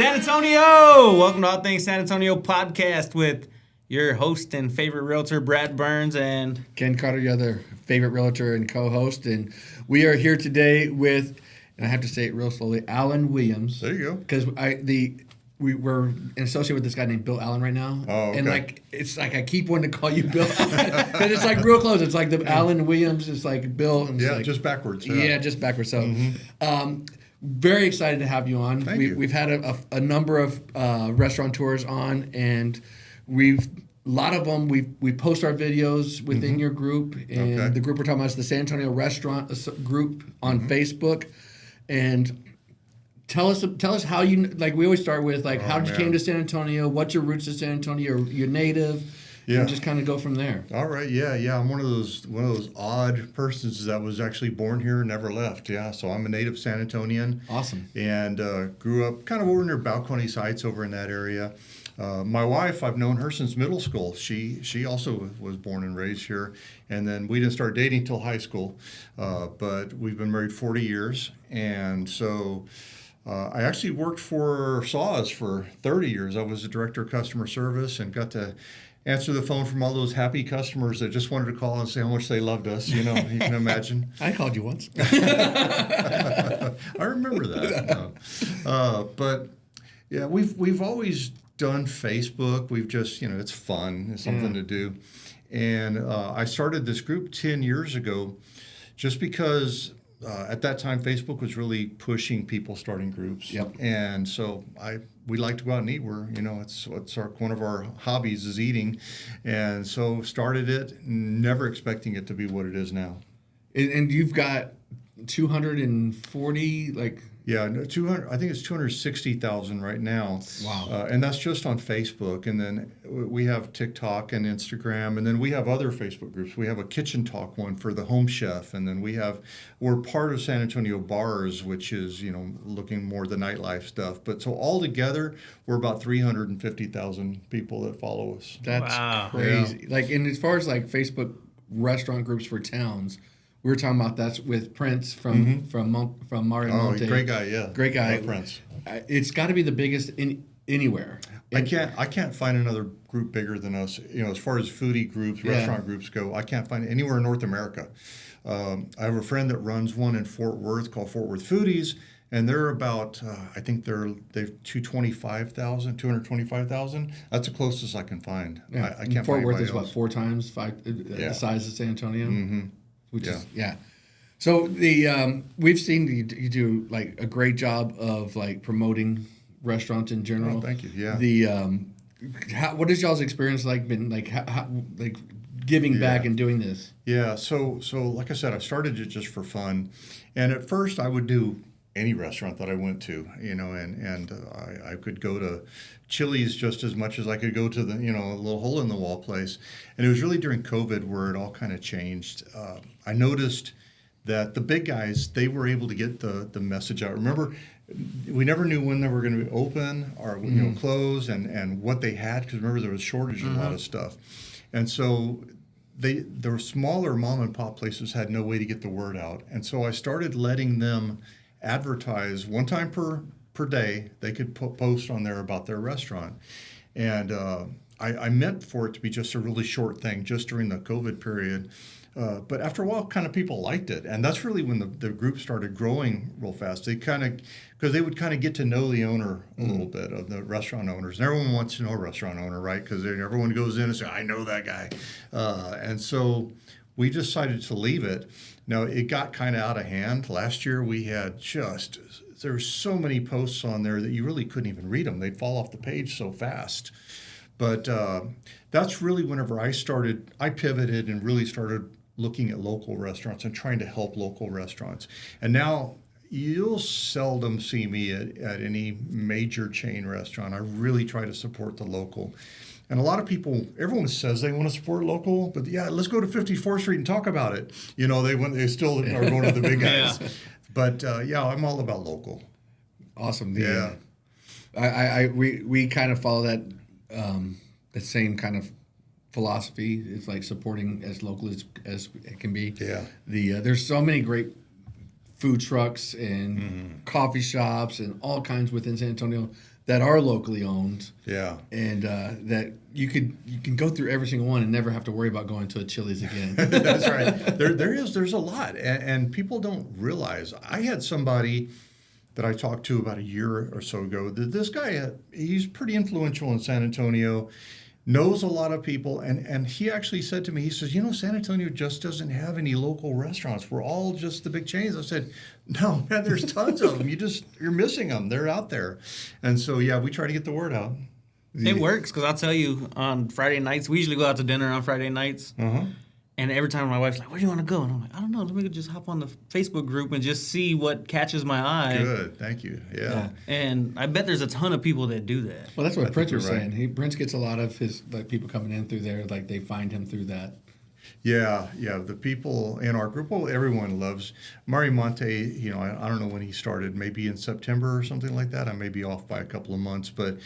San Antonio! Welcome to All Things San Antonio podcast with your host and favorite realtor, Brad Burns, and Ken Carter, your other favorite realtor and co-host. And we are here today with, and I have to say it real slowly, Alan Williams. There you go. Because we're associated with this guy named Bill Allen right now. Oh, okay. And it's like I keep wanting to call you Bill Allen because it's like real close. It's like the Alan Williams is like Bill. And Yeah, like, just backwards. Yeah, just backwards. So, very excited to have you on. Thank you. We've had a number of restaurateurs on, and a lot of them we post our videos within your group, and Okay. the group we're talking about is the San Antonio Restaurant Group on Facebook. And tell us how you, like we always start with, like, how did you came to San Antonio? What's your roots to San Antonio? You're native. Yeah. And just kind of go from there. All right, yeah. I'm one of those odd persons that was actually born here and never left. Yeah, so I'm a native San Antonian. Awesome. And grew up kind of over near Balcones Heights over in that area. My wife, I've known her since middle school. She also was born and raised here. And then we didn't start dating till high school. But we've been married 40 years. And so I actually worked for Saws for 30 years. I was the director of customer service and got to answer the phone from all those happy customers that just wanted to call and say how much they loved us. You know, you can imagine. I called you once. I remember that. But yeah, we've always done Facebook. We've just, it's fun. It's something to do. And I started this group 10 years ago just because at that time Facebook was really pushing people starting groups. Yep. And so we like to go out and eat. It's one of our hobbies is eating. And so started it, never expecting it to be what it is now. And you've got 240, Yeah, 200. I think it's 260,000 right now. Wow. And that's just on Facebook. And then we have TikTok and Instagram. And then we have other Facebook groups. We have a kitchen talk one for the home chef. And then we're part of San Antonio Bars, which is, looking more the nightlife stuff. But so all together, we're about 350,000 people that follow us. That's crazy. Yeah. And as far as Facebook restaurant groups for towns, we were talking about that's with Prince from Mario Monte. Great guy, yeah. Great guy. Love Prince. It's got to be the biggest anywhere. I can't find another group bigger than us. As far as foodie groups, restaurant groups go, I can't find it anywhere in North America. I have a friend that runs one in Fort Worth called Fort Worth Foodies, and they're about I think they've 225,000. That's the closest I can find. Yeah. I can't Fort find Worth is anybody else. 4 times the size of San Antonio. Mm-hmm. Which is So we've seen you do like a great job of like promoting restaurants in general. Oh, thank you. Yeah. What has y'all's experience been like? How giving back and doing this? Yeah. So like I said, I started it just for fun, and at first I would do any restaurant that I went to, and I could go to Chili's just as much as I could go to the, a little hole in the wall place. And it was really during COVID where it all kind of changed. I noticed that the big guys, they were able to get the message out. Remember, we never knew when they were going to be open or close and what they had, because remember there was a shortage of a lot of stuff. And so the smaller mom and pop places had no way to get the word out. And so I started letting them advertise one time per day. They could post on there about their restaurant. And I meant for it to be just a really short thing just during the COVID period. But after a while, kind of people liked it. And that's really when the group started growing real fast. Because they would kind of get to know the owner a little bit, of the restaurant owners. And everyone wants to know a restaurant owner, right? Because everyone goes in and says, I know that guy. And so we decided to leave it. Now, it got kind of out of hand. Last year, we had there were so many posts on there that you really couldn't even read them. They'd fall off the page so fast. But that's really whenever I pivoted and really started looking at local restaurants and trying to help local restaurants. And now you'll seldom see me at any major chain restaurant. I really try to support the local. And a lot of people, everyone says they want to support local, but let's go to 54th Street and talk about it. They still are going to the big guys. But I'm all about local. Awesome. We kind of follow that the same kind of philosophy. It's like supporting as local as it can be. Yeah. There's so many great food trucks and coffee shops and all kinds within San Antonio that are locally owned. Yeah. And that you can go through every single one and never have to worry about going to a Chili's again. That's right. There's a lot, and people don't realize. I had somebody that I talked to about a year or so ago. This guy, he's pretty influential in San Antonio, knows a lot of people, and he actually said to me, he says, San Antonio just doesn't have any local restaurants. We're all just the big chains. I said, no, man, there's tons of them. You're missing them. They're out there. And so, yeah, we try to get the word out. It works, because I'll tell you, on Friday nights, we usually go out to dinner on Friday nights. Uh-huh. And every time my wife's like, where do you want to go? And I'm like, I don't know. Let me just hop on the Facebook group and just see what catches my eye. Good. Thank you. Yeah. And I bet there's a ton of people that do that. Well, that's what Prince was right. saying. Prince gets a lot of his people coming in through there. Like, they find him through that. Yeah. The people in our group, well, everyone loves Mari Monte. I don't know when he started, maybe in September or something like that. I may be off by a couple of months, but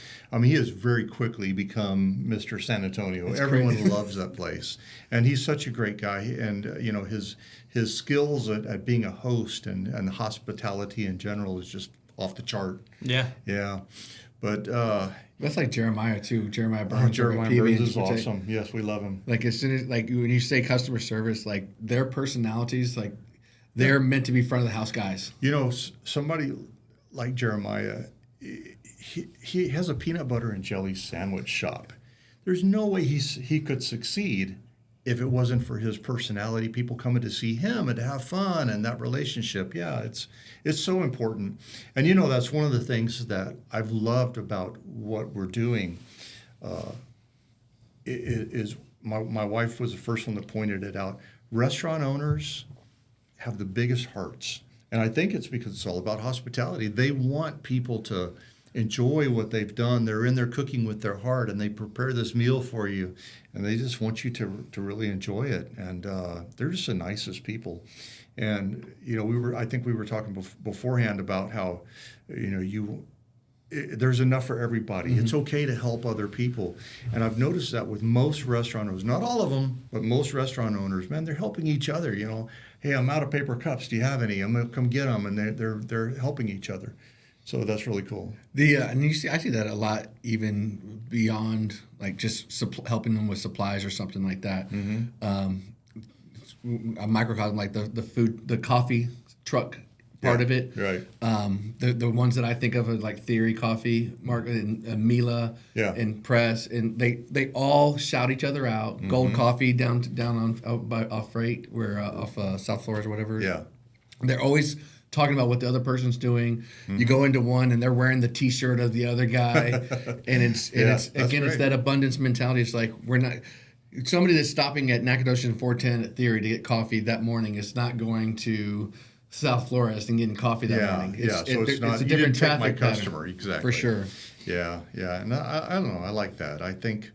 he has very quickly become Mr. San Antonio. Everyone loves that place, and he's such a great guy. And his skills at being a host and hospitality in general is just off the chart. Yeah. Yeah, but. That's like Jeremiah too. Jeremiah Burns. Jeremiah Burns is awesome. Yes, we love him. Like, as soon as, like, when you say customer service, like, their personalities, like, they're meant to be front of the house guys. Somebody like Jeremiah, he has a peanut butter and jelly sandwich shop. There's no way he could succeed if it wasn't for his personality, people coming to see him and to have fun and that relationship. Yeah, it's so important. And that's one of the things that I've loved about what we're doing. Is my wife was the first one that pointed it out. Restaurant owners have the biggest hearts. And I think it's because it's all about hospitality. They want people to enjoy what they've done. They're in there cooking with their heart, and they prepare this meal for you, and they just want you to really enjoy it. And they're just the nicest people. And I think we were talking beforehand about how there's enough for everybody. Mm-hmm. It's okay to help other people. And I've noticed that with most restaurant owners, not all of them, but most restaurant owners, man, they're helping each other. Hey, I'm out of paper cups. Do you have any? I'm gonna come get them, and they're helping each other. So that's really cool. And I see that a lot, even beyond like just helping them with supplies or something like that. Mm-hmm. A microcosm, like the coffee truck part of it. Right. The ones that I think of are like Theory Coffee, Mark and Mila, and Press, and they all shout each other out. Mm-hmm. Gold Coffee down on off Freight, where off South Flores or whatever. Yeah. They're always talking about what the other person's doing. Mm-hmm. You go into one and they're wearing the T-shirt of the other guy, and it's that abundance mentality. It's like, we're not. Somebody that's stopping at Nacogdoches and 410 at Theory to get coffee that morning is not going to South Flores and getting coffee that morning. So it's not. It's a different traffic customer, pattern, exactly, for sure. Yeah, and I don't know. I like that. I think,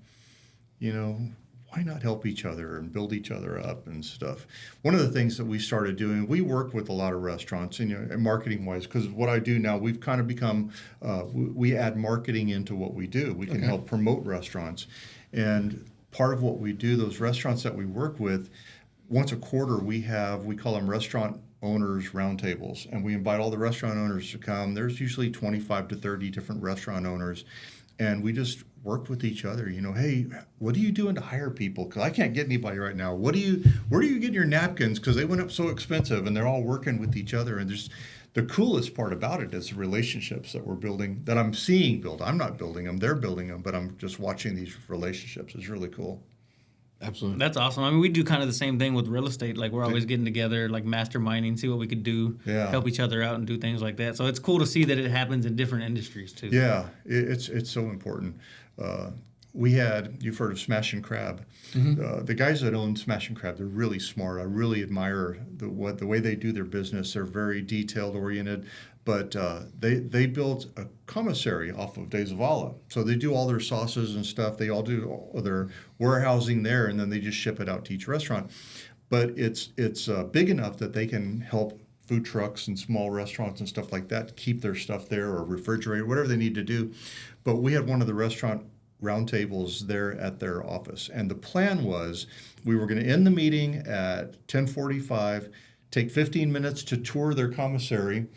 why not help each other and build each other up and stuff? One of the things that we started doing, we work with a lot of restaurants, marketing-wise, because what I do now, we've kind of become, we add marketing into what we do. We can help promote restaurants. And part of what we do, those restaurants that we work with, once a quarter we call them restaurant owners roundtables, and we invite all the restaurant owners to come. There's usually 25 to 30 different restaurant owners, and we just work with each other. Hey, what are you doing to hire people? Because I can't get anybody right now. Where do you get your napkins? Because they went up so expensive, and they're all working with each other. And there's the coolest part about it is the relationships that we're building, that I'm seeing build. I'm not building them; they're building them, but I'm just watching these relationships. It's really cool. Absolutely. That's awesome. I mean, we do kind of the same thing with real estate. Like, we're always getting together, like masterminding, see what we could do, help each other out and do things like that. So it's cool to see that it happens in different industries too. Yeah, it's so important. You've heard of Smash and Crab. Mm-hmm. The guys that own Smash and Crab, they're really smart. I really admire the way they do their business. They're very detailed oriented. But they built a commissary off of Days of Allah. So they do all their sauces and stuff. They all do all their warehousing there, and then they just ship it out to each restaurant. But it's big enough that they can help food trucks and small restaurants and stuff like that keep their stuff there, or refrigerate, whatever they need to do. But we had one of the restaurant roundtables there at their office. And the plan was we were going to end the meeting at 10:45, take 15 minutes to tour their commissary,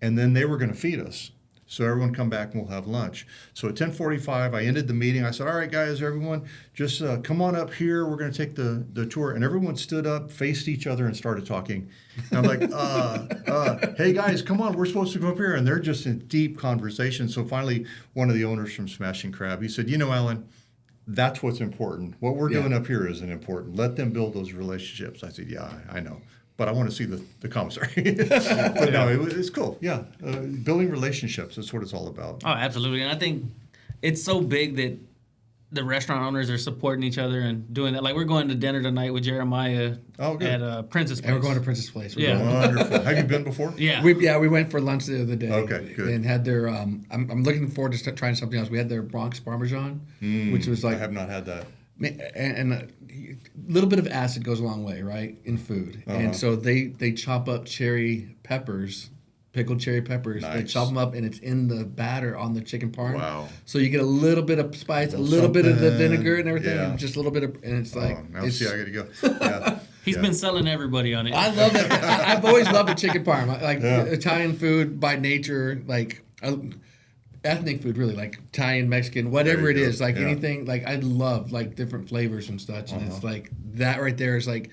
and then they were going to feed us. So everyone come back and we'll have lunch. So at 10:45, I ended the meeting. I said, all right, guys, everyone, just come on up here. We're going to take the tour. And everyone stood up, faced each other, and started talking. And I'm like, hey, guys, come on. We're supposed to go up here. And they're just in deep conversation. So finally, one of the owners from Smashing Crab, he said, Alan, that's what's important. What we're doing up here isn't important. Let them build those relationships. I said, yeah, I know. But I want to see the commissary. But no, it's cool. Yeah. Building relationships, that's what it's all about. Oh, absolutely. And I think it's so big that the restaurant owners are supporting each other and doing that. Like, we're going to dinner tonight with Jeremiah at Princess Place. And we're going to Princess Place. Wonderful. Have you been before? Yeah. We went for lunch the other day. Okay, good. And had their, I'm looking forward to trying something else. We had their Bronx Parmesan, which was like. I have not had that. And a little bit of acid goes a long way, right, in food. And so they chop up cherry peppers, pickled cherry peppers. Nice. They chop them up, and it's in the batter on the chicken parm. Wow. So you get a little bit of spice, a little bit of the vinegar and everything, and just a little bit of, and it's like. Now see, I got to go. Yeah. He's been selling everybody on it. I love it. I've always loved the chicken parm. Italian food by nature, like. Ethnic food, really, like Italian, Mexican, whatever it is, like anything. Like, I love like different flavors and such, and it's like that right there is like,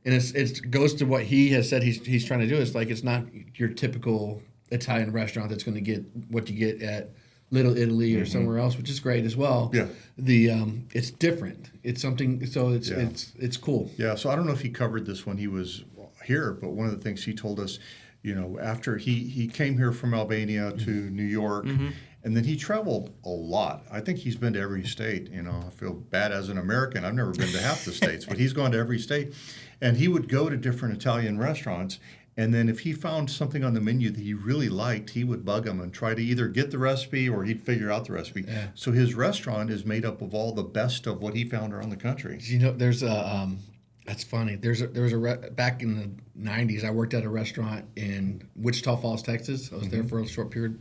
and it goes to what he has said he's trying to do. It's like, it's not your typical Italian restaurant that's going to get what you get at Little Italy or somewhere else, which is great as well. Yeah. It's different. It's something. So it's cool. Yeah. So I don't know if he covered this when he was here, but one of the things he told us, after he came here from Albania to New York. And then he traveled a lot. I think he's been to every state. I feel bad as an American. I've never been to half the states, but he's gone to every state. And he would go to different Italian restaurants. And then if he found something on the menu that he really liked, he would bug them and try to either get the recipe or he'd figure out the recipe. Yeah. So his restaurant is made up of all the best of what he found around the country. There's a that's funny. There was back in the 90s, I worked at a restaurant in Wichita Falls, Texas. I was there for a short period.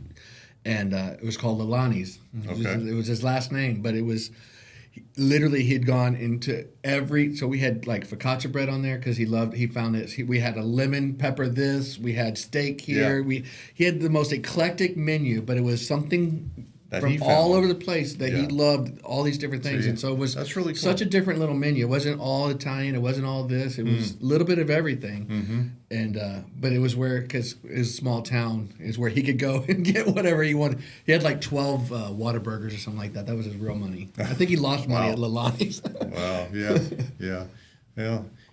And it was called Lalani's. It was his last name, but it was literally he'd gone into so we had like focaccia bread on there because he found it. We had a lemon pepper we had steak here. Yeah. He had the most eclectic menu, but it was something that from all over the place that he loved, all these different things. And so it was that's really cool. Such a different little menu. It wasn't all Italian. It wasn't all this. It was a little bit of everything. And but it was because his small town is where he could go and get whatever he wanted. He had like 12 Whataburgers or something like that. That was his real money. I think he lost money at Lalani's. Wow. Yeah.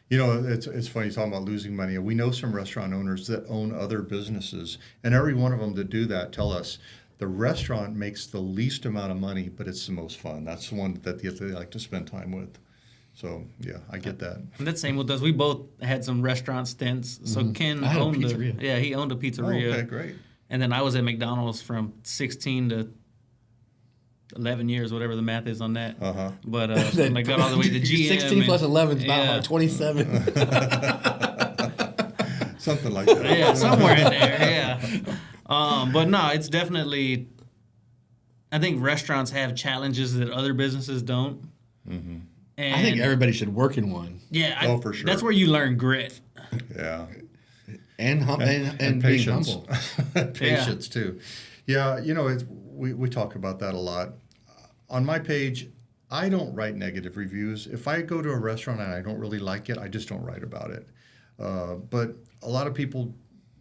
It's funny talking about losing money. We know some restaurant owners that own other businesses, and every one of them that do that tell us the restaurant makes the least amount of money, but it's the most fun. That's the one that they like to spend time with. So, yeah, I get that. And that's same with us. We both had some restaurant stints. So Ken owned a pizzeria. He owned a pizzeria. Oh, okay, great. And then I was at McDonald's from 16 to 11 years, whatever the math is on that. But when I got all the way to GM. 16 plus 11 is about 27. Something like that. Yeah, somewhere in there, but no, it's definitely, I think restaurants have challenges that other businesses don't. And I think everybody should work in one. Yeah, for sure. That's where you learn grit. Yeah. And being humble. Patience, too. Yeah, we talk about that a lot. On my page, I don't write negative reviews. If I go to a restaurant and I don't really like it, I just don't write about it. But a lot of people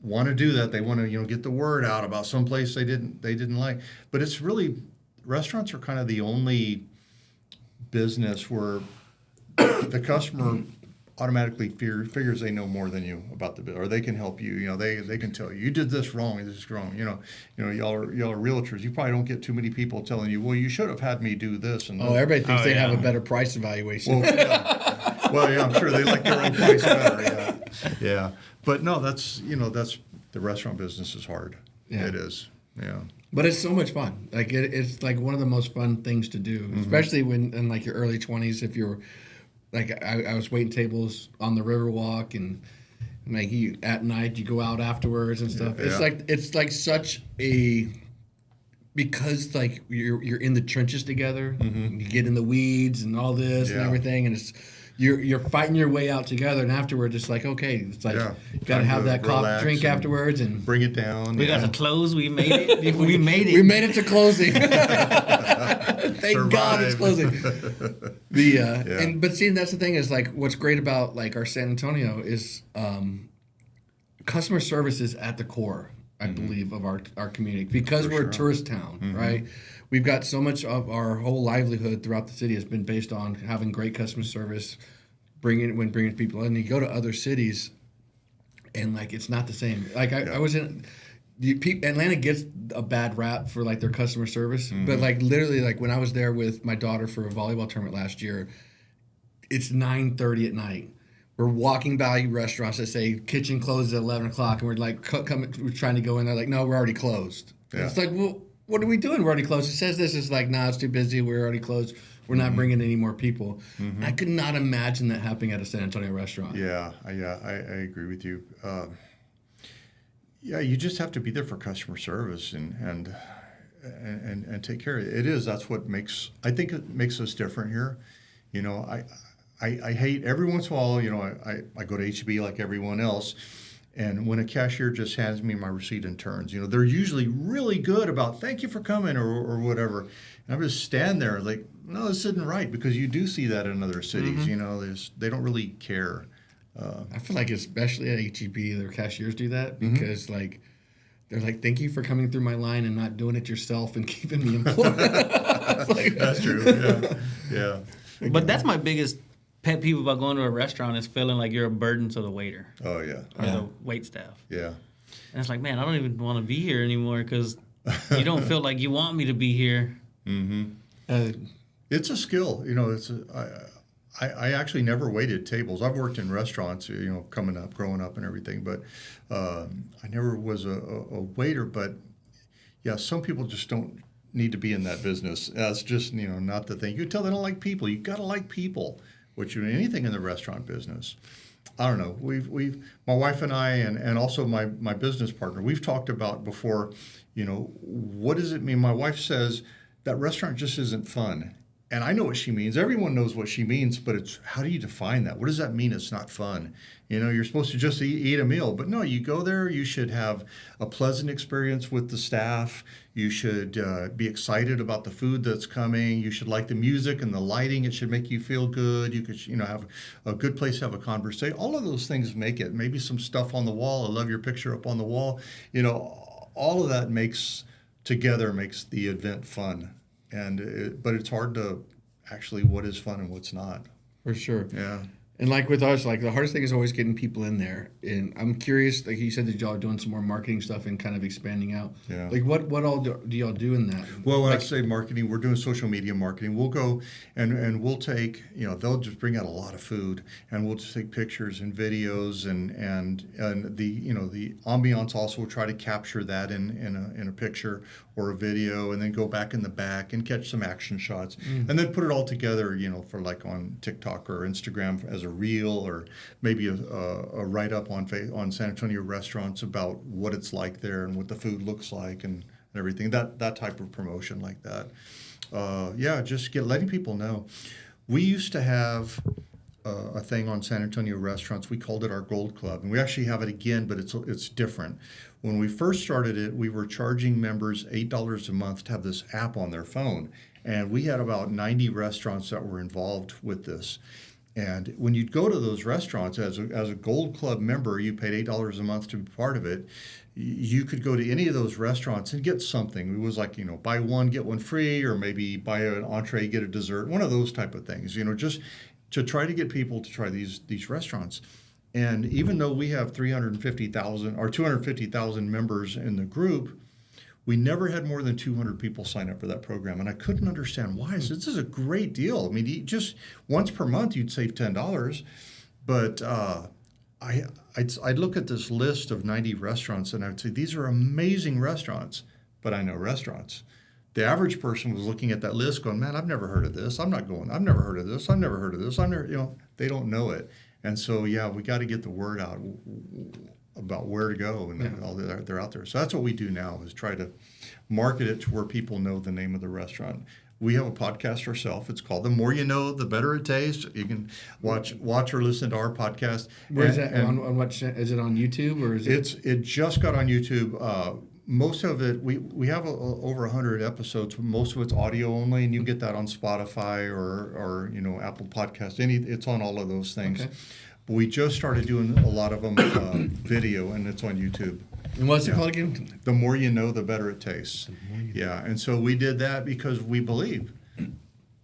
want to do that. They want to, get the word out about some place they didn't like. But it's really, restaurants are kind of the only business where the customer automatically figures they know more than you about the business, or they can help you. They can tell you did this wrong, this is wrong. Y'all are realtors. You probably don't get too many people telling you, well, you should have had me do this and that. Everybody thinks they have a better price evaluation. Well, I'm sure they like their own price better. Yeah. But no, that's the restaurant business is hard. Yeah. It is. Yeah. But it's so much fun. Like it's like one of the most fun things to do, especially when in like your early 20s. If you're like I was waiting tables on the Riverwalk, and like at night you go out afterwards and stuff. Yeah. It's like such a, because like you're in the trenches together. You get in the weeds and all this and everything, and you're fighting your way out together, and afterward, it's like, okay, it's like you got to have that coffee drink afterwards and bring it down. We got to close. We made it. We made it. We made it to closing. Thank God it's closing. But see, that's the thing is like what's great about like our San Antonio is customer service is at the core, I believe, of our community because we're a tourist town, right? We've got so much of our whole livelihood throughout the city has been based on having great customer service, bringing people in. You go to other cities, and like it's not the same. Like I was in. Atlanta gets a bad rap for like their customer service, but like literally like when I was there with my daughter for a volleyball tournament last year, it's 9:30 at night. We're walking by restaurants that say kitchen closes at 11 o'clock, and we're like we're trying to go in there like, no, we're already closed. Yeah. It's like, well, what are we doing? We're already closed. It says this is like, nah, it's too busy. We're already closed. We're not bringing any more people. I could not imagine that happening at a San Antonio restaurant. Yeah, I agree with you. Yeah, you just have to be there for customer service and take care of it. That's what I think it makes us different here. You know, I hate every once in a while, you know, I go to H-E-B like everyone else, and when a cashier just hands me my receipt and turns, you know, they're usually really good about thank you for coming or whatever. And I'm just stand there like, no, this isn't right, because you do see that in other cities, you know, they don't really care. I feel like especially at H-E-B, their cashiers do that because like they're like, thank you for coming through my line and not doing it yourself and keeping me employed. Like, that's true. Yeah. But that's my biggest pet peeve about going to a restaurant is feeling like you're a burden to the waiter. Oh yeah. Or the wait staff. Yeah. And it's like, man, I don't even want to be here anymore because you don't feel like you want me to be here. It's a skill, you know. I actually never waited tables. I've worked in restaurants, you know, growing up and everything, but I never was a waiter. But yeah, some people just don't need to be in that business. That's just, you know, not the thing. You can tell they don't like people. You got to like people, which you anything in the restaurant business. I don't know. We've my wife and I and also my business partner, we've talked about before, you know, what does it mean? My wife says that restaurant just isn't fun. And I know what she means. Everyone knows what she means, but it's how do you define that? What does that mean it's not fun? You know, you're supposed to just eat a meal. But no, you go there, you should have a pleasant experience with the staff. You should be excited about the food that's coming. You should like the music and the lighting. It should make you feel good. You could, you know, have a good place to have a conversation. All of those things make it. Maybe some stuff on the wall. I love your picture up on the wall. You know, all of that makes the event fun. But it's hard to actually what is fun and what's not. For sure. Yeah. And like with us, like the hardest thing is always getting people in there. And I'm curious, like you said that y'all are doing some more marketing stuff and kind of expanding out. Yeah. Like what all do y'all do in that? Well, when I say marketing, we're doing social media marketing. We'll go and we'll take, you know, they'll just bring out a lot of food and we'll just take pictures and videos and the, you know, the ambiance also will try to capture that in a picture or a video and then go back in the back and catch some action shots and then put it all together, you know, for like on TikTok or Instagram as a reel or maybe a write-up on San Antonio restaurants about what it's like there and what the food looks like and everything, that type of promotion like that. Just letting people know. We used to have a thing on San Antonio restaurants. We called it our Gold Club, and we actually have it again, but it's different. When we first started it, we were charging members $8 a month to have this app on their phone, and we had about 90 restaurants that were involved with this. And when you'd go to those restaurants as a Gold Club member, you paid $8 a month to be part of it. You could go to any of those restaurants and get something. It was like, you know, buy one, get one free, or maybe buy an entree, get a dessert, one of those type of things, you know, just to try to get people to try these restaurants. And even though we have 350,000 or 250,000 members in the group, we never had more than 200 people sign up for that program. And I couldn't understand why. So this is a great deal. I mean, just once per month, you'd save $10. But I'd look at this list of 90 restaurants and I would say, these are amazing restaurants, but I know restaurants. The average person was looking at that list going, man, I've never heard of this. I'm not going. I've never heard of this. I've never heard of this. You know, they don't know it. And so, yeah, we got to get the word out about where to go and all they're out there. So that's what we do now is try to market it to where people know the name of the restaurant. we have a podcast ourselves. It's called The More You Know, The Better It Tastes. You can watch or listen to our podcast. Where is that? On what? Is it on YouTube or is it? It just got on YouTube. Most of it, we have over 100 episodes. Most of it's audio only, and you get that on Spotify or Apple Podcast. It's on all of those things. Okay. But we just started doing a lot of them video, and it's on YouTube. And what's it called again? The More You Know, The Better It Tastes. Yeah, and so we did that because we believe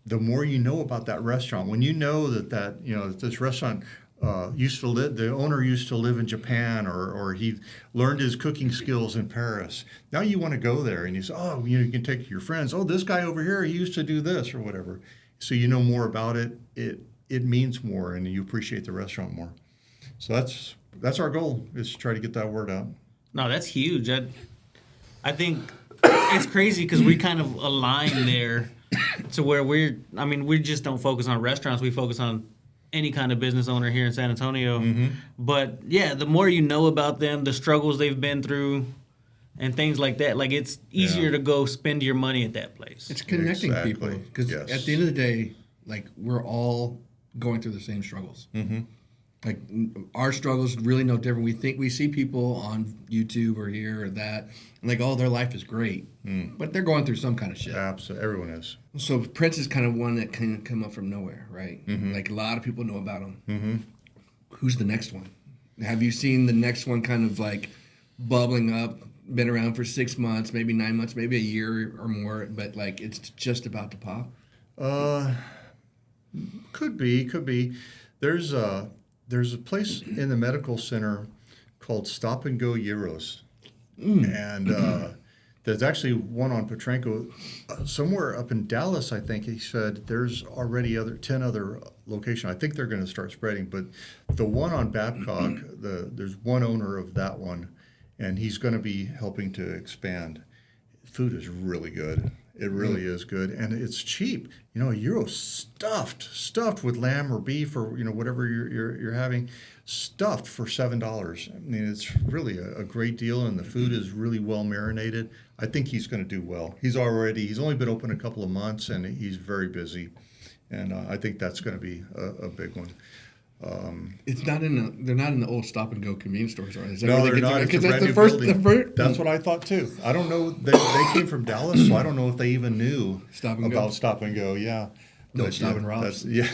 the more you know about that restaurant, when you know that this restaurant used to live, the owner used to live in Japan, or he learned his cooking skills in Paris. Now you want to go there, and you say, you can take your friends. Oh, this guy over here, he used to do this or whatever. So you know more about it. It means more, and you appreciate the restaurant more. So that's our goal, is to try to get that word out. No, that's huge. I think it's crazy because we kind of align there to where we just don't focus on restaurants. We focus on any kind of business owner here in San Antonio. Mm-hmm. But yeah, the more you know about them, the struggles they've been through, and things like that, like it's easier to go spend your money at that place. It's connecting people, because at the end of the day, like, we're all going through the same struggles. Mm-hmm. Like, our struggles really no different. We see people on YouTube or here or that, and like, their life is great, but they're going through some kind of shit. Absolutely, everyone is. So Prince is kind of one that can come up from nowhere, right? Mm-hmm. Like, a lot of people know about him. Mm-hmm. Who's the next one? Have you seen the next one kind of like bubbling up? Been around for 6 months, maybe 9 months, maybe a year or more, but like it's just about to pop? Could be. There's a place in the medical center called Stop and Go Gyros. And there's actually one on Petrenko. Somewhere up in Dallas, I think he said there's already 10 other locations. I think they're going to start spreading. But the one on Babcock, there's one owner of that one, and he's going to be helping to expand. Food is really good. It really is good, and it's cheap. A gyro stuffed with lamb or beef or whatever you're having, stuffed for $7. I mean, it's really a great deal, and the food is really well marinated. I think he's going to do well. He's only been open a couple of months, and he's very busy, and I think that's going to be a big one. It's not they're not in the old Stop and Go convenience stores, right? No, they're not. It's a brand new building. That's what I thought too. I don't know. They came from Dallas, so I don't know if they even knew about Stop and Go. Yeah, no, Stop and Rob's. Yeah,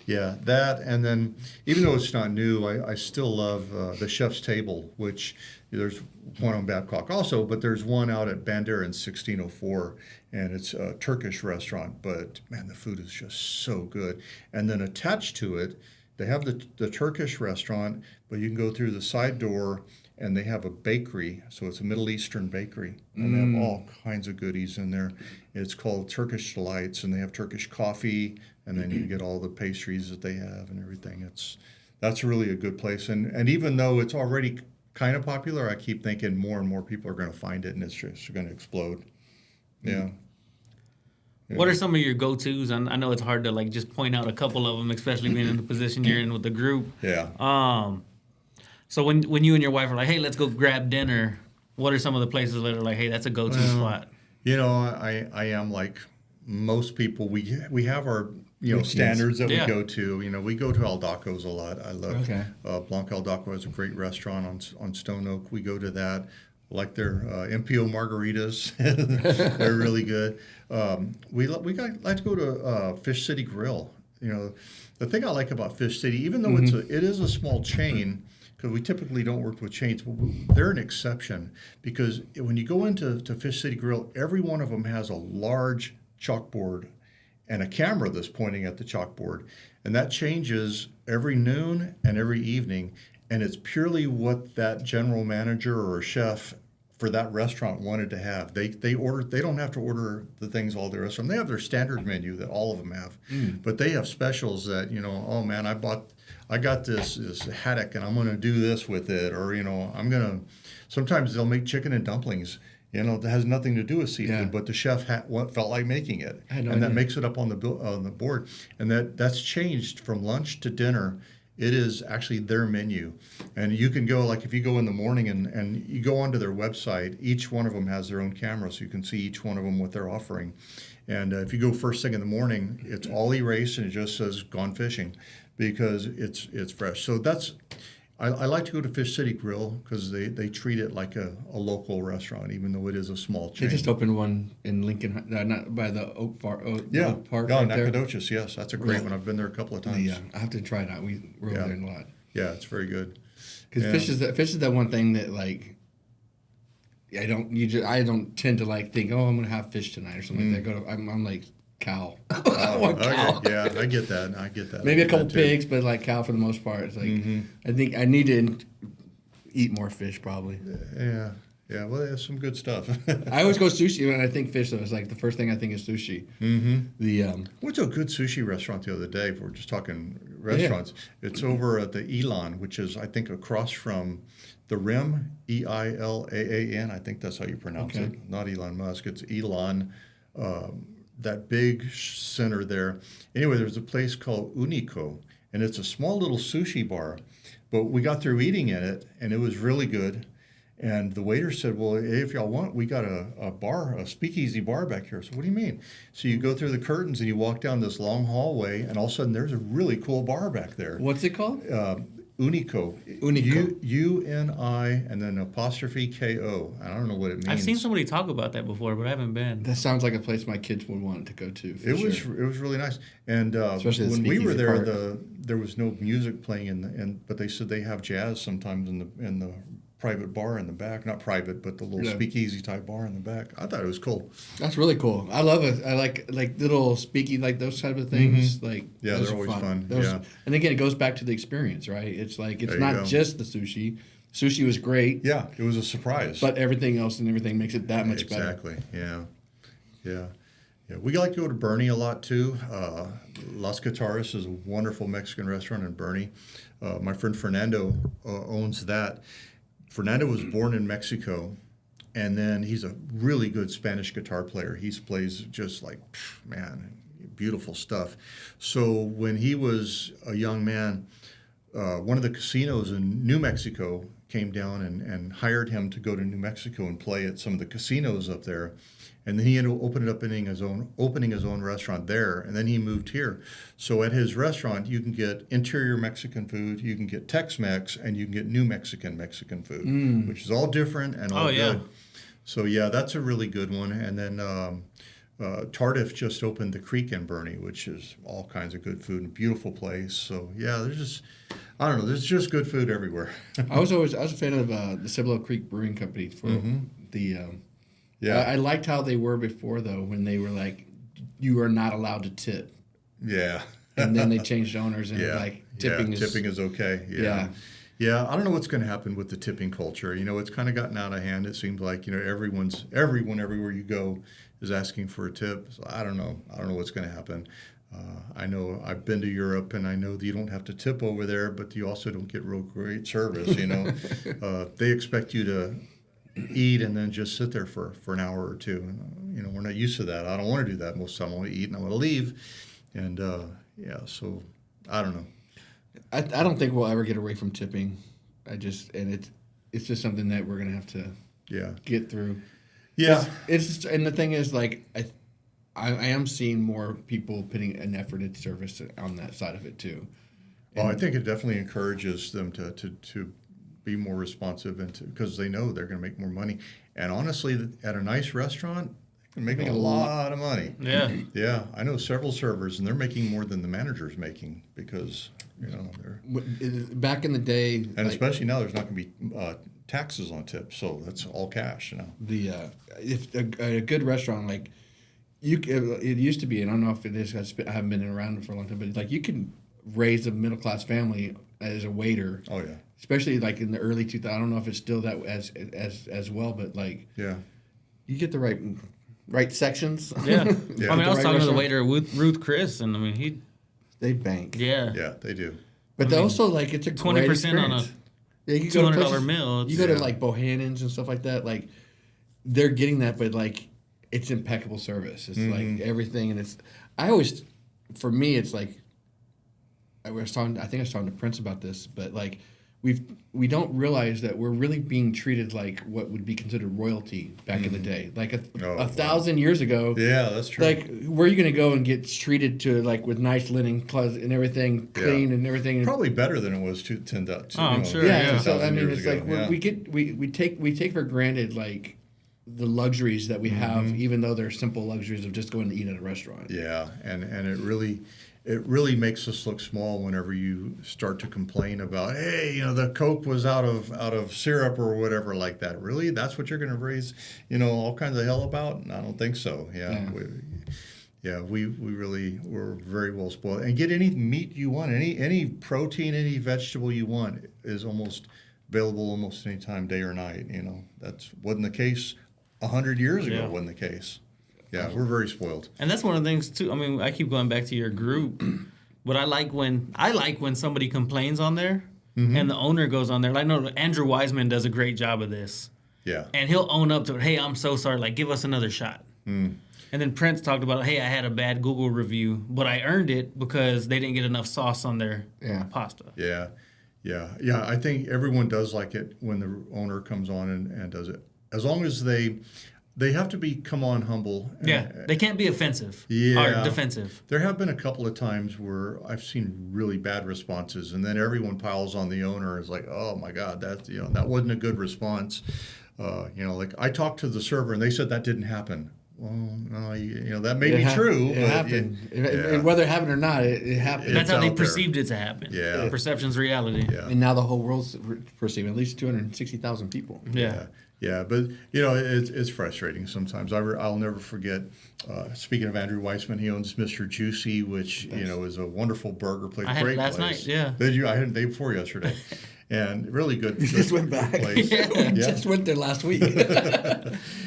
yeah. That, and then even though it's not new, I still love the Chef's Table, which there's one on Babcock also, but there's one out at Bandera in 1604. And it's a Turkish restaurant, but man, the food is just so good. And then attached to it, they have the Turkish restaurant, but you can go through the side door, and they have a bakery. So it's a Middle Eastern bakery, and they have all kinds of goodies in there. It's called Turkish Delights, and they have Turkish coffee, and then you get all the pastries that they have and everything. That's really a good place. And even though it's already kind of popular, I keep thinking more and more people are going to find it, and it's just going to explode. Yeah. What are some of your go-tos? I know it's hard to like just point out a couple of them, especially being in the position you're in with the group. Yeah. So when you and your wife are like, hey, let's go grab dinner, what are some of the places that are like, hey, that's a go-to spot? I am like most people. We have our standards that we go to. We go to Aldaco's a lot. I love Blanc Aldaco is a great restaurant on Stone Oak. We go to that. Like their MPO margaritas, they're really good. We like to go to Fish City Grill. The thing I like about Fish City, even though it is a small chain, because we typically don't work with chains, but they're an exception, because when you go into Fish City Grill, every one of them has a large chalkboard and a camera that's pointing at the chalkboard, and that changes every noon and every evening. And it's purely what that general manager or chef for that restaurant wanted to have. They don't have to order the things all the restaurant. They have their standard menu that all of them have, but they have specials that oh man, I got this haddock and I'm going to do this with it, or sometimes they'll make chicken and dumplings. That has nothing to do with seafood, but the chef felt like making it, and that makes it up on the board, and that's changed from lunch to dinner. It is actually their menu. And you can go, like if you go in the morning and you go onto their website, each one of them has their own camera, so you can see each one of them what they're offering. And if you go first thing in the morning, it's all erased and it just says "Gone Fishing," because it's fresh. So I like to go to Fish City Grill because they treat it like a local restaurant, even though it is a small chain. They just opened one in Lincoln, not by the Oak Park. Yeah, Park yeah, right there. Nacogdoches, yes. That's a great one. I've been there a couple of times. Yeah, I have to try it out. We're over there a lot. Yeah, it's very good. Because fish is that one thing that like I don't tend to like think, oh, I'm gonna have fish tonight or something like that. I'm like cow. I want cow. Okay. Yeah, I get that. Maybe I a get couple that too. pigs, but like cow for the most part. It's like I think I need to eat more fish probably. Yeah. Yeah, well, there's some good stuff. I always go sushi when I think fish though. It's like the first thing I think is sushi. Mm-hmm. Went to a good sushi restaurant the other day. If we're just talking restaurants. It's over at the Elan, which is, I think, across from the Rim, Eilaan. I think that's how you pronounce it. Not Elon Musk. It's Elan, that big center there. Anyway, there's a place called Unico, and it's a small little sushi bar. But we got through eating in it, and it was really good. And the waiter said, well, if y'all want, we got a speakeasy bar back here. So what do you mean? So you go through the curtains and you walk down this long hallway, and all of a sudden there's a really cool bar back there. What's it called? Unico. Unico. U-N-I and then apostrophe K-O. I don't know what it means. I've seen somebody talk about that before, but I haven't been. That sounds like a place my kids would want to go to. It was really nice. And Especially when we were speakeasy there, part. there was no music playing, but they said they have jazz sometimes in the private bar in the back. Not private, but the little speakeasy type bar in the back. I thought it was cool. That's really cool. I love it. I like little speakeasy, like those type of things. Like Yeah, those they're are always fun. Those- Yeah. And again, it goes back to the experience, right? It's like it's There you not go. just the sushi. Sushi was great, Yeah, it was a surprise. but everything else and everything makes it that much better. Exactly. Yeah. We like to go to Bernie a lot too. Las Guitarras is a wonderful Mexican restaurant in Bernie. My friend Fernando owns that. Fernando was born in Mexico, and then he's a really good Spanish guitar player. He plays just like, man, beautiful stuff. So when he was a young man, one of the casinos in New Mexico came down and hired him to go to New Mexico and play at some of the casinos up there. And then he ended up opening his own restaurant there, and then he moved here. So at his restaurant, you can get interior Mexican food, you can get Tex-Mex, and you can get New Mexican food, which is all different and all good. So yeah, that's a really good one. And then Tardif just opened the Creek in Bernie, which is all kinds of good food and a beautiful place. So yeah, there's just good food everywhere. I was a fan of the Cibolo Creek Brewing Company for the. Yeah. I liked how they were before though, when they were like, you are not allowed to tip, Yeah. and then they changed owners and like tipping is okay. Yeah. Yeah, I don't know what's going to happen with the tipping culture. You know, it's kind of gotten out of hand. It seems like, you know, everyone everywhere you go is asking for a tip. So I don't know what's going to happen. I know I've been to Europe, and I know that you don't have to tip over there, but you also don't get real great service. You know, they expect you to eat and then just sit there for an hour or two. And, you know, we're not used to that. I don't want to do that. Most of the time I want to eat and I want to leave. And so I don't know. I don't think we'll ever get away from tipping. It's just something that we're gonna have to get through. Yeah. And the thing is, like, I am seeing more people putting an effort into service on that side of it too. Well, I think it definitely encourages them to be more responsive and because they know they're going to make more money. And honestly, at a nice restaurant, they can make a lot of money. Yeah. Yeah, I know several servers, and they're making more than the manager's making because, you know, they're... Back in the day... And especially now, there's not going to be taxes on tips, so that's all cash, you know. If a good restaurant, like, it used to be, and I don't know if it is, I haven't been around for a long time, but like you can raise a middle-class family as a waiter. Oh, yeah. Especially like in the early 2000s. I don't know if it's still that as well, but like... Yeah. You get the right sections. Yeah. I mean, I was talking to the restaurant. waiter, Ruth Chris, and I mean, they bank. Yeah, they do. But they also, like, it's a 20% great on experience. a you go to $200 places- meal. You go to, like, Bohannon's and stuff like that. Like, they're getting that, but, like, it's impeccable service. It's, like, everything. And for me, it's, like, I think I was talking to Prince about this, but like we don't realize that we're really being treated like what would be considered royalty back in the day, like a 1,000 years ago. Yeah, that's true. Like, where are you going to go and get treated to like with nice linen closet and everything clean and everything? Probably better than it was 10 I'm sure. Yeah. So I 2,000 mean, years it's ago. like we take for granted like the luxuries that we have, even though they're simple luxuries of just going to eat at a restaurant. Yeah, and it really makes us look small whenever you start to complain about, hey, the Coke was out of syrup or whatever like that. Really, that's what you're going to raise, all kinds of hell about? I don't think so. We really we're very well spoiled. And get any meat you want, any protein, any vegetable you want is almost available almost any time, day or night. That wasn't the case 100 years ago. Wasn't the case. Yeah, we're very spoiled. And that's one of the things too. I mean, I keep going back to your group, but I like when somebody complains on there and the owner goes on there. Like, no, Andrew Wiseman does a great job of this. Yeah. And he'll own up to it. Hey, I'm so sorry. Like, give us another shot. And then Prince talked about, hey, I had a bad Google review, but I earned it because they didn't get enough sauce on their pasta. Yeah. I think everyone does like it when the owner comes on and does it. As long as they have to come on humble. They can't be offensive or defensive. There have been a couple of times where I've seen really bad responses, and then everyone piles on the owner. It's like, oh my God, that wasn't a good response. Like I talked to the server, and they said that didn't happen. Well, no, that may be true. It happened. And whether it happened or not, it happened. That's how they perceived it to happen. Yeah. Perception's reality. Yeah. And now the whole world's perceiving at least 260,000 people. Yeah, but it's frustrating sometimes. I'll never forget. Speaking of Andrew Weissman, he owns Mr. Juicy, which is a wonderful burger place. I had Great it last place. night. Yeah, Did you? I had it the day before yesterday, and really good. You just went back. Place. Just went there last week. It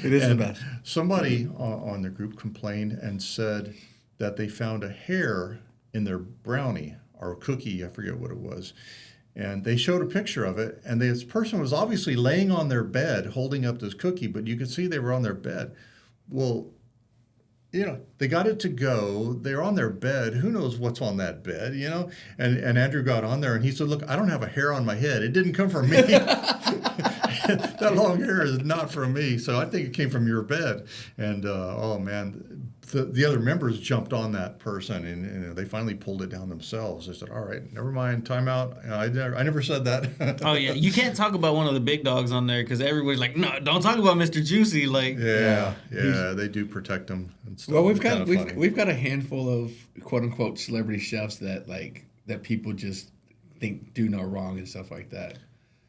is the best. Somebody on the group complained and said that they found a hair in their brownie or cookie. I forget what it was. And they showed a picture of it, and this person was obviously laying on their bed holding up this cookie, but you could see they were on their bed. Well, they got it to go. They're on their bed. Who knows what's on that bed, And Andrew got on there, and he said, look, I don't have a hair on my head. It didn't come from me. That long hair is not from me. So I think it came from your bed. And, oh, man, the other members jumped on that person, and they finally pulled it down themselves. They said, all right, never mind, time out. I never said that. Oh, yeah. You can't talk about one of the big dogs on there because everybody's like, no, don't talk about Mr. Juicy. Like, yeah, they do protect them. And stuff. Well, we've got a handful of quote unquote celebrity chefs that people just think do no wrong and stuff like that.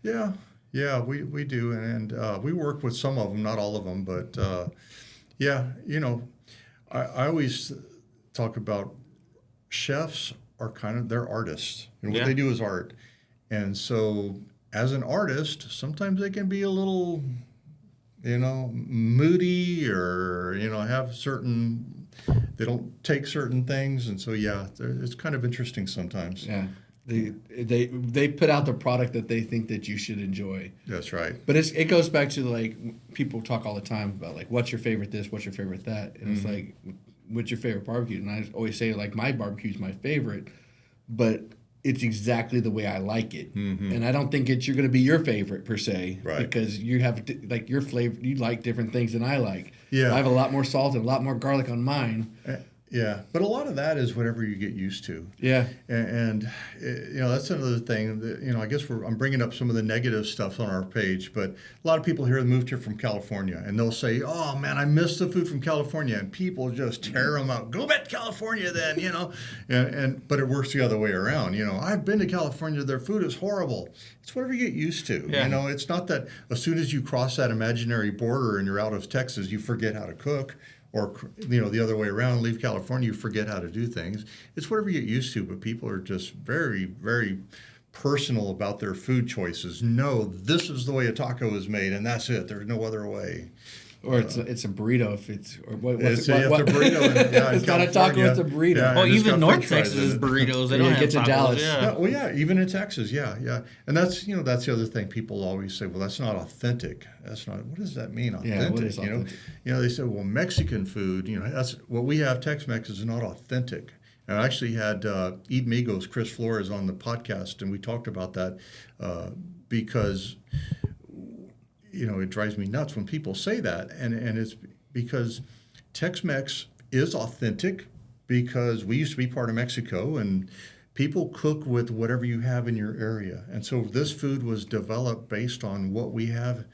Yeah, we do, and we work with some of them, not all of them, but I always talk about chefs are they're artists. What they do is art, and so as an artist, sometimes they can be a little, moody or have certain. They don't take certain things, and so it's kind of interesting sometimes. Yeah. They put out the product that they think that you should enjoy. That's right. But it goes back to like people talk all the time about like what's your favorite this, what's your favorite that, and it's like what's your favorite barbecue? And I always say like my barbecue is my favorite, but it's exactly the way I like it, and I don't think you're going to be your favorite per se, right? Because you have like your flavor, you like different things than I like. Yeah, I have a lot more salt and a lot more garlic on mine. Yeah, but a lot of that is whatever you get used to. Yeah, and that's another thing. That, I guess I'm bringing up some of the negative stuff on our page, but a lot of people here moved here from California, and they'll say, "Oh man, I miss the food from California," and people just tear them out. Go back to California, then, but it works the other way around. I've been to California; their food is horrible. It's whatever you get used to. Yeah. It's not that as soon as you cross that imaginary border and you're out of Texas, you forget how to cook. Or, the other way around, leave California, you forget how to do things. It's whatever you get used to, but people are just very, very personal about their food choices. No, this is the way a taco is made, and that's it. There's no other way. Or it's a burrito if it's or what, it's a burrito. It's not a taco, it's a burrito. Yeah, even North Texas is burritos. They don't have get to tacos. Dallas. Yeah. Even in Texas, yeah. And that's that's the other thing. People always say, well, that's not authentic. That's not. What does that mean, authentic? Yeah, what is authentic? They say, well, Mexican food, that's what we have. Tex-Mex is not authentic. And I actually had Eat Migos, Chris Flores, on the podcast, and we talked about that because, it drives me nuts when people say that. And it's because Tex-Mex is authentic because we used to be part of Mexico, and people cook with whatever you have in your area. And so this food was developed based on what we have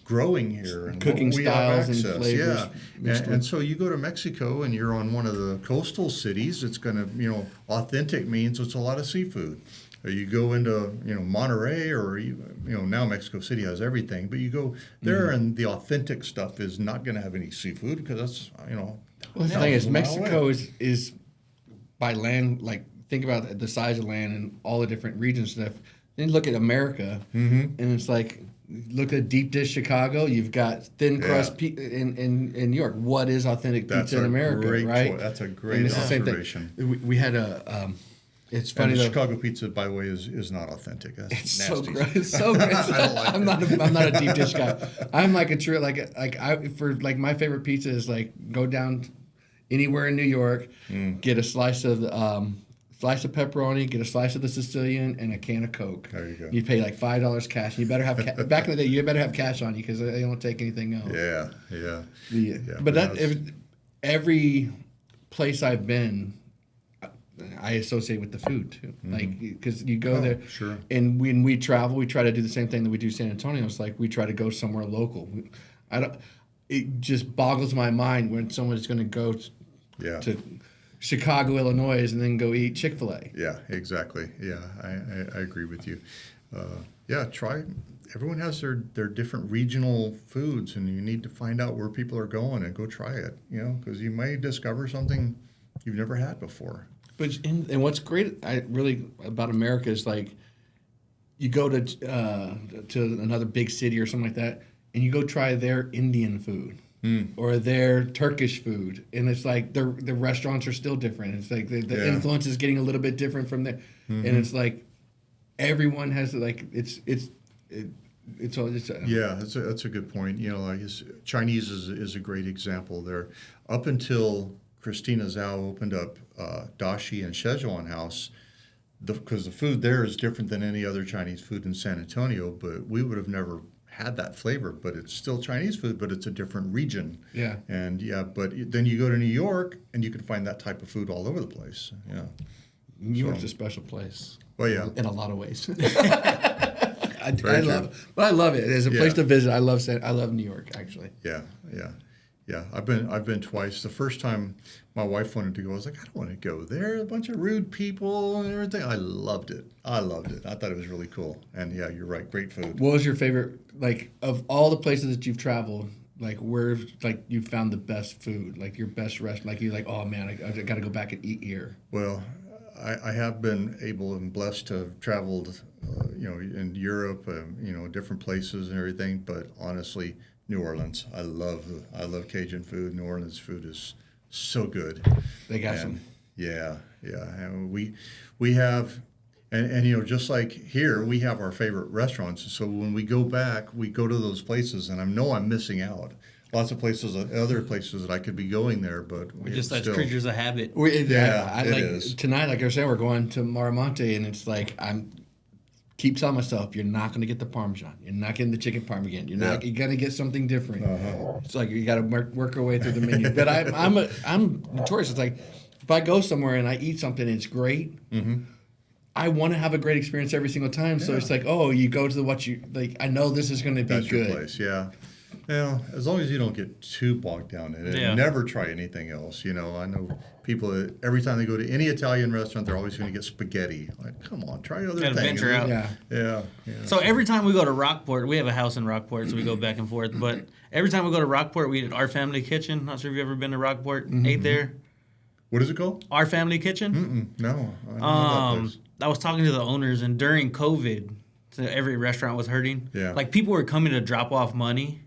growing here and Cooking what we styles have and access. flavors Yeah. And so you go to Mexico and you're on one of the coastal cities, it's going to, authentic means it's a lot of seafood. Or you go into, Monterey or, now Mexico City has everything, but you go there and the authentic stuff is not going to have any seafood because that's, Well, the thing is, thousands of miles Mexico away. is by land, like, think about the size of land and all the different regions and stuff. Then look at America, and it's like, look at deep dish Chicago. You've got thin crust in New York. What is authentic pizza in America, right? That's a great And it's the same observation. thing. We had a. It's And funny the though. Chicago pizza, by the way, is not authentic. That's It's nasty. so gross. It's so gross. I'm not a deep dish guy. I'm like a true for my favorite pizza is like go down anywhere in New York, get a slice of pepperoni, get a slice of the Sicilian, and a can of Coke. There you go. You pay like $5 cash. You better have back in the day. You better have cash on you because they don't take anything else. Yeah. But that's- every place I've been, I associate with the food too. Like because you go there, sure. and when we travel, we try to do the same thing that we do San Antonio. It's like we try to go somewhere local. It just boggles my mind when someone's going to go to Chicago, Illinois, and then go eat Chick-fil-A. Yeah, exactly. Yeah, I agree with you. Try. Everyone has their different regional foods, and you need to find out where people are going and go try it. Because you may discover something you've never had before. But and what's great, about America is like, you go to another big city or something like that, and you go try their Indian food. Or their Turkish food, and it's like the restaurants are still different. It's like the influence is getting a little bit different from there, and it's like everyone has like it's all just that's a good point. Chinese is a great example there. Up until Christina Zhao opened up Dashi and Szechuan House, because the food there is different than any other Chinese food in San Antonio, but we would have never had that flavor, but it's still Chinese food, but it's a different region. Yeah. And but then you go to New York and you can find that type of food all over the place. Yeah. New York's a special place. Well, yeah. In a lot of ways. I Very love true. it. But I love it. As a place Yeah. to visit, I love New York, actually. Yeah. I've been twice. The first time my wife wanted to go, I was like, I don't want to go there. A bunch of rude people and everything. I loved it. I thought it was really cool. And yeah, you're right. Great food. What was your favorite, like, of all the places that you've traveled, like, where, like, you found the best food, like, your best restaurant, like, you're like, oh, man, I got to go back and eat here. Well, I have been able and blessed to have traveled, in Europe, different places and everything. But honestly, New Orleans. I love Cajun food. New Orleans food is so good. They got some. Yeah. And we have, and just like here, we have our favorite restaurants. So when we go back, we go to those places, and I know I'm missing out. Lots of places, other places that I could be going there, but We're just such still, creatures of habit. it is. Tonight, like I was saying, we're going to Maramonte, and it's like keep telling myself, you're not going to get the Parmesan. You're not getting the chicken Parmesan. You're going to get something different. It's like you got to work our way through the menu. But I'm notorious. It's like if I go somewhere and I eat something and it's great, I want to have a great experience every single time. So it's like, you go to what you like. I know this is going to be That's good. your place, yeah. As long as you don't get too bogged down in it, Yeah. never try anything else. I know people that every time they go to any Italian restaurant, they're always going to get spaghetti. Like, come on, try other Gotta things. venture out. Yeah. Yeah. So every time we go to Rockport, we have a house in Rockport, so we go back and forth. But every time we go to Rockport, we eat at Our Family Kitchen. Not sure if you've ever been to Rockport. Ate there. What is it called? Our Family Kitchen. No, I don't know that place. I was talking to the owners, and during COVID, so every restaurant was hurting. Yeah. Like people were coming to drop off money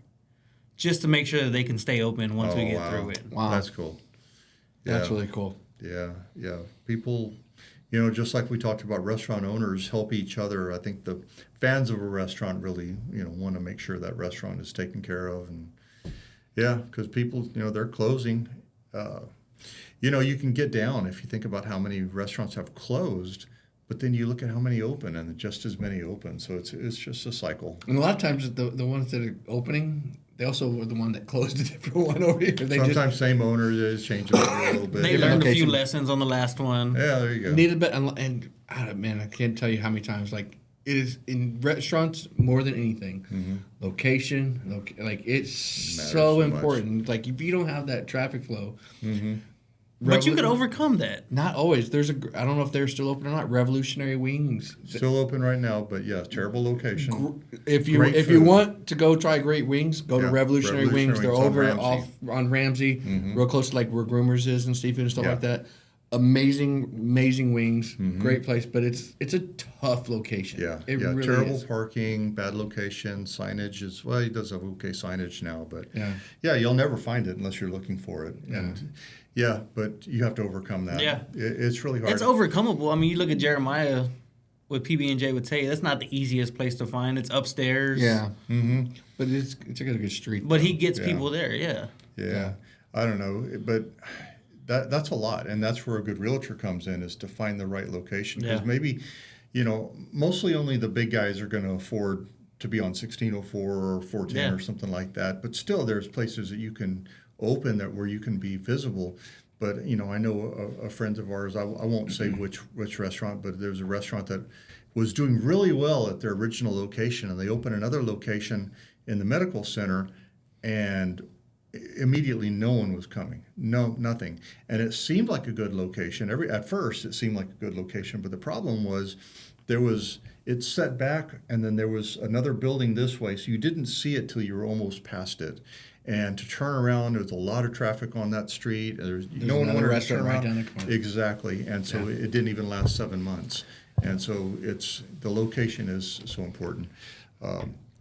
just to make sure that they can stay open once we get through it. Wow. That's cool. That's Yeah. really cool. Yeah. People, just like we talked about, restaurant owners help each other. I think the fans of a restaurant really, want to make sure that restaurant is taken care of. And yeah, because people, they're closing. You can get down if you think about how many restaurants have closed, but then you look at how many open and just as many open. So it's just a cycle. And a lot of times the ones that are opening, they also were the one that closed a different one over here. Sometimes same owner is changing it a little bit. They learned a few lessons on the last one. Yeah, there you go. Need a bit, and man, I can't tell you how many times like it is in restaurants more than anything. Location, like it's so important. Like if you don't have that traffic flow. But you could overcome that. Not always. I don't know if they're still open or not. Revolutionary Wings. Still open right now, but yeah, terrible location. If you want to go try great wings, go to Revolutionary Wings. They're over on Ramsey, real close to like where Groomers is and seafood and stuff like that. Amazing wings, great place, but it's a tough location. Yeah, it really terrible is. parking, bad location, signage is he does have okay signage now, but yeah, you'll never find it unless you're looking for it, and but you have to overcome that. Yeah, it's really hard. It's overcomable. I mean, you look at Jeremiah with PB&J with Tay. That's not the easiest place to find. It's upstairs. Yeah, but it's a good street. But he gets people there. Yeah, I don't know, but. That's a lot, and that's where a good realtor comes in, is to find the right location. Because maybe, mostly only the big guys are going to afford to be on 1604 or 410 or something like that. But still, there's places that you can open where you can be visible. But, I know a friend of ours, I won't say which restaurant, but there's a restaurant that was doing really well at their original location, and they opened another location in the medical center, and immediately no one was coming. Nothing. And it seemed like a good location. At first it seemed like a good location, but the problem was it's set back, and then there was another building this way, so you didn't see it till you were almost past it. And to turn around, there's a lot of traffic on that street. There's no one wanted to turn around. Right down the corner. Exactly. And so it didn't even last 7 months. And so the location is so important.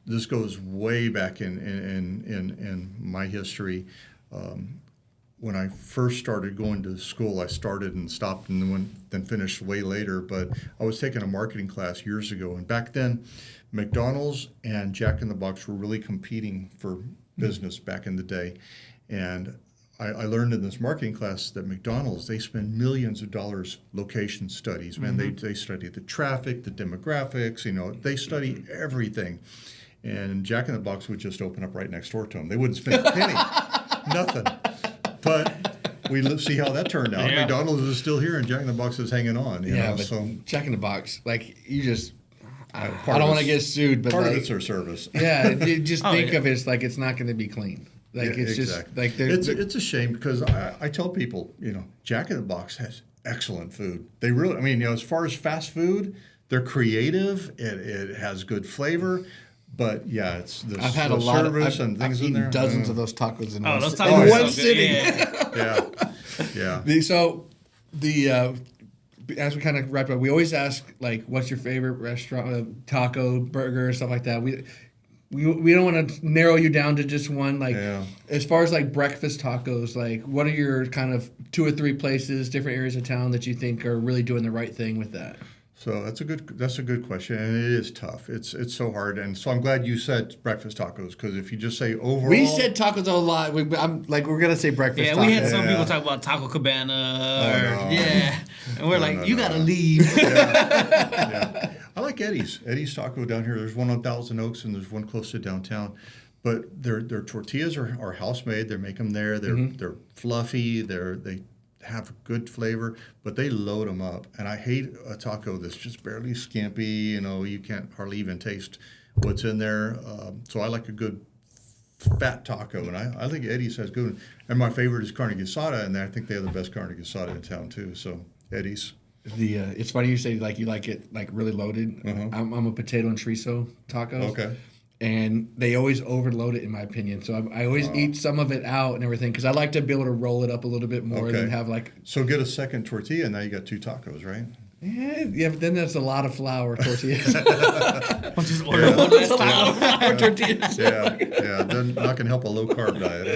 This goes way back in my history. When I first started going to school, I started and stopped and then finished way later. But I was taking a marketing class years ago, and back then, McDonald's and Jack in the Box were really competing for business back in the day. And I learned in this marketing class that McDonald's, they spend millions of dollars location studies. Man, they study the traffic, the demographics. They study everything. And Jack in the Box would just open up right next door to them. They wouldn't spend a penny, nothing. But we see how that turned out. Yeah. McDonald's is still here, and Jack in the Box is hanging on. But Jack in the Box, like you just, I don't want to get sued, but part of it's their service. Yeah, you just think of it as like it's not going to be clean. Like it's just like it's a shame, because I tell people, Jack in the Box has excellent food. They really, as far as fast food, they're creative. It has good flavor. But it's the I've had a lot of service and things in there. Dozens of those tacos in one sitting. Yeah. So as we kind of wrap up, we always ask like, what's your favorite restaurant, taco, burger, stuff like that. We don't want to narrow you down to just one. Like as far as like breakfast tacos, like what are your kind of 2 or 3 places, different areas of town that you think are really doing the right thing with that? So that's a good question, and it is tough. It's so hard, and so I'm glad you said breakfast tacos, because if you just say overall, we said tacos a lot. We're gonna say breakfast. Yeah, tacos. We had some people talk about Taco Cabana. And we're you gotta leave. Yeah. I like Eddie's Taco down here. There's one on Thousand Oaks, and there's one close to downtown. But their tortillas are house made. They make them there. They're fluffy. They have good flavor, but they load them up. And I hate a taco that's just barely skimpy. You can't hardly even taste what's in there. So I like a good fat taco, and I think Eddie's has good. And my favorite is carne asada, and I think they have the best carne asada in town too. So Eddie's. It's funny you say you like it like really loaded. I'm a potato and chorizo taco. Okay. And they always overload it, in my opinion. So I always eat some of it out and everything, because I like to be able to roll it up a little bit more than have like. So get a second tortilla, and now you got 2 tacos, right? Yeah, but then that's a lot of flour tortillas. I'll just order one less flour tortillas. Yeah, they're not going to help a low carb diet.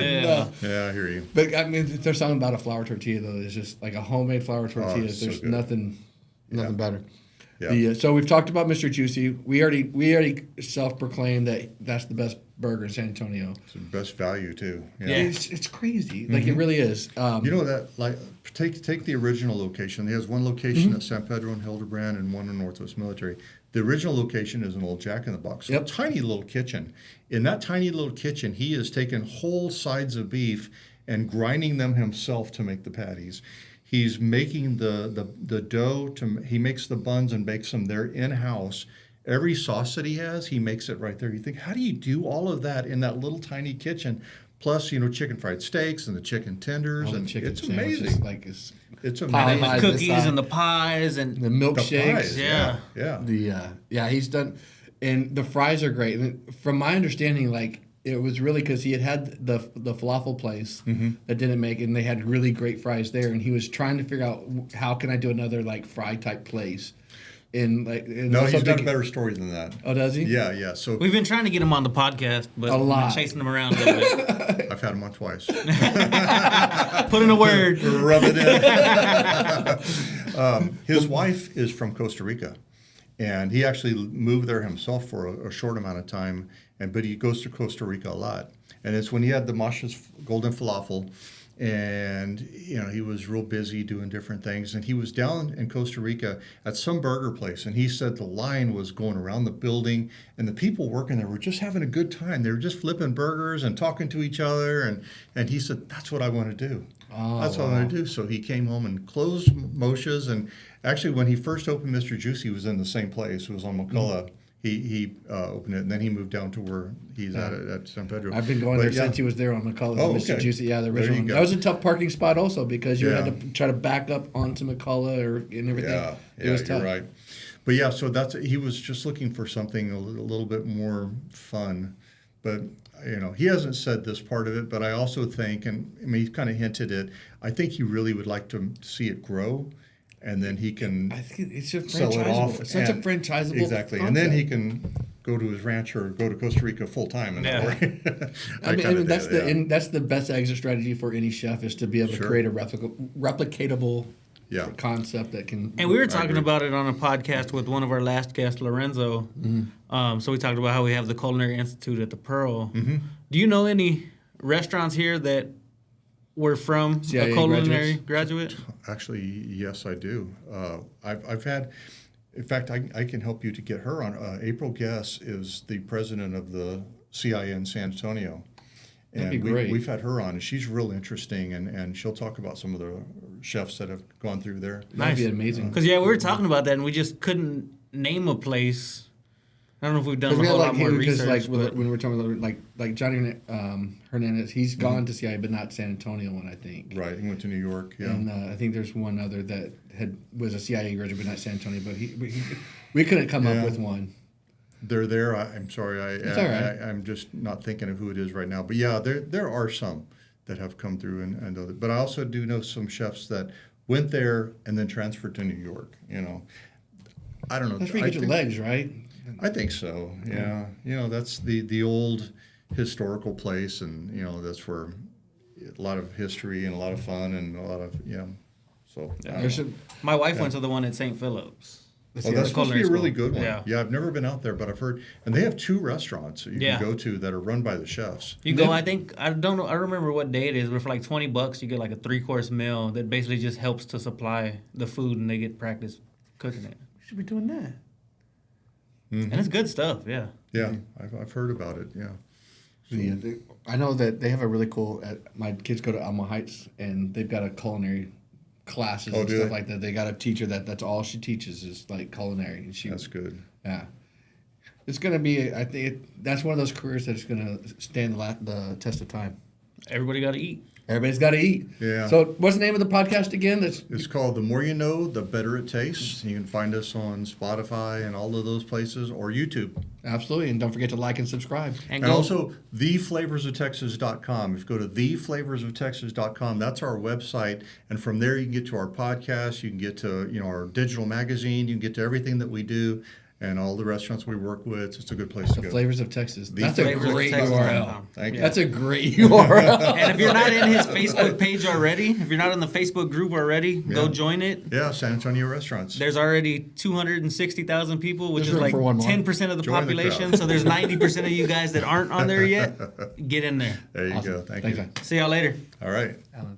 Yeah, I hear you. But I mean, there's something about a flour tortilla though. It's just like a homemade flour tortilla. There's nothing better. Yeah. So we've talked about Mr. Juicy. We already self-proclaimed that that's the best burger in San Antonio. It's the best value too. Yeah. It's crazy. Like it really is. You know that, like, take the original location. He has one location at San Pedro and Hildebrand and one in Northwest Military. The original location is an old Jack in the Box. So Yep. a tiny little kitchen. In that tiny little kitchen, he has taken whole sides of beef and grinding them himself to make the patties. He's making the dough he makes the buns and bakes them there in-house. Every sauce that he has, he makes it right there. You think, how do you do all of that in that little tiny kitchen? Plus, chicken fried steaks and the chicken tenders, All the and chicken it's sandwiches, amazing. like it's It's pie amazing. pies, Cookies this and the pies and the The milkshakes. pies, Yeah. yeah. He's done, and the fries are great. And from my understanding, like it was really because he had the falafel place that didn't make it, and they had really great fries there, and he was trying to figure out how can I do another like fry type place, and No, he's got a better story than that. Oh, does he? Yeah. So we've been trying to get him on the podcast, but A lot. chasing him around a little bit. I've had him on twice. Put in a word. Rub it in. His wife is from Costa Rica, and he actually moved there himself for a short amount of time. But he goes to Costa Rica a lot, and it's when he had the Masha's Golden Falafel, and he was real busy doing different things. And he was down in Costa Rica at some burger place, and he said the line was going around the building, and the people working there were just having a good time. They were just flipping burgers and talking to each other, and he said, "That's what I want to do." That's what I want to do. So he came home and closed Moshe's. And actually, when he first opened Mr. Juicy, he was in the same place. It was on McCullough. He opened it, and then he moved down to where he's at San Pedro. I've been going there since he was there on McCullough. Oh, Mr. okay. Juicy, yeah, the There original you one. go. That was a tough parking spot also because you Yeah. had to try to back up onto McCullough and everything. Yeah, It was tough. you're right. But yeah, so he was just looking for something a little bit more fun. But he hasn't said this part of it, but I also think, and I mean, he's kind of hinted it. I think he really would like to see it grow, and then he can I think it's a sell it off. franchisable. It's such a and- franchisable exactly, and then he concept. can go to his ranch or go to Costa Rica full time. And Yeah. I mean, that's the best exit strategy for any chef is to be able to Sure. create a replicatable Yeah. concept that can. And we were I talking agree. about it on a podcast with one of our last guests, Lorenzo. So we talked about how we have the Culinary Institute at the Pearl. Do you know any restaurants here that were from CIA a culinary graduates? graduate? Actually, yes, I do. I've had, in fact, I can help you to get her on. April Guess is the president of the CIA in San Antonio. That'd And be great. we've had her on, and she's real interesting, and she'll talk about some of the chefs that have gone through there. That'd be Nice. amazing. Because, yeah, we were talking about that, and we just couldn't name a place. I don't know if we've done a Because we had whole like lot more him, because research. like but- when we're talking about like Johnny Hernandez, he's gone to CIA, but not San Antonio one, I think. Right, he went to New York. Yeah, And I think there's one other that was a CIA graduate, but not San Antonio. But we couldn't come Yeah. up with one. they're there. I'm sorry, It's all right. I'm just not thinking of who it is right now. But yeah, there are some that have come through and other. But I also do know some chefs that went there and then transferred to New York. I don't know. That's where you get your legs, right? I think so. Yeah. That's the old historical place, and that's where a lot of history and a lot of fun and a lot of So There's a, My wife went to the one at St. Philip's. Oh, the that's supposed to be a culinary really school. good one. Yeah. Yeah, I've never been out there, but I've heard, and they have 2 restaurants that you Yeah. can go to that are run by the chefs. You go, I think, I don't know, I remember what day it is, but for like $20, you get like a 3-course meal that basically just helps to supply the food and they get practice cooking it. we should be doing that. And it's good stuff, yeah. Yeah, I've heard about it. Yeah. I know that they have a really cool. My kids go to Alma Heights, and they've got a culinary classes Oh, and do stuff they? like that. They got a teacher that's all she teaches is like culinary, and That's good. Yeah, it's gonna be. I think that's one of those careers that's gonna stand the test of time. Everybody got to eat. Everybody's got to eat. Yeah. So, what's the name of the podcast again? It's called The More You Know, The Better It Tastes. You can find us on Spotify and all of those places, or YouTube. Absolutely, and don't forget to like and subscribe. And And go, also, theflavorsoftexas.com. If you go to theflavorsoftexas.com, that's our website. And from there, you can get to our podcast. You can get to our digital magazine. You can get to everything that we do. and all the restaurants we work with. It's a good place to go. Flavors of Texas. The That's a Flavors of great Texas. URL. Thank you. That's a great URL. And if you're not in his Facebook page already, if you're not in the Facebook group already, go Yeah. join it. Yeah, San Antonio restaurants. There's already 260,000 people, which There's is room like for one more. 10% of the Join the population. crowd. So there's 90% of you guys that aren't on there yet. Get in there. There you Awesome. go. Thank Thanks, you. man. See y'all later. All right. Alan,